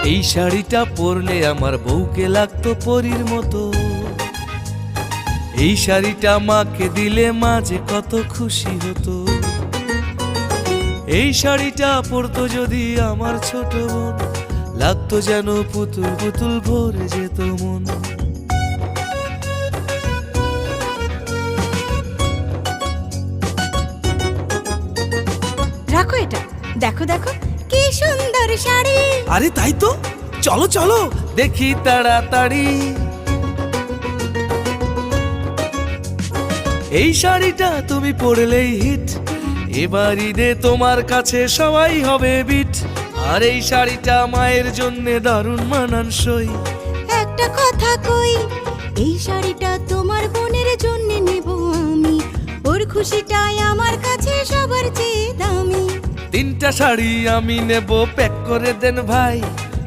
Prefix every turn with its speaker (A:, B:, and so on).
A: এই শাড়িটা পরলে আমার বউকে লাগতো পরীর মতো। এই শাড়িটা মাকে দিলে মা যে কত খুশি হতো। এই শাড়িটা পরতো যদি আমার ছোট বোন, লাগতো যেন পুতুল পুতুল ভরে যেত মন।
B: রাখো এটা, দেখো দেখো কি সুন্দর শাড়ি।
A: আরে তাই তো, চলো চলো দেখি তাড়াতাড়ি। এই শাড়িটা তুমি পরলেই হিট, এবার ঈদে তোমার কাছে সবাই হবে বিট। আর এই শাড়িটা মায়ের জন্যে দারুণ মানানসই।
B: একটা কথা কই, এই শাড়িটা তোমার বোনের জন্য নেব আমি, ওর খুশিটাই আমার কাছে সবার চেয়ে দামি।
A: 3টা শাড়ি আমি নেব, প্যাক করে দেন ভাই।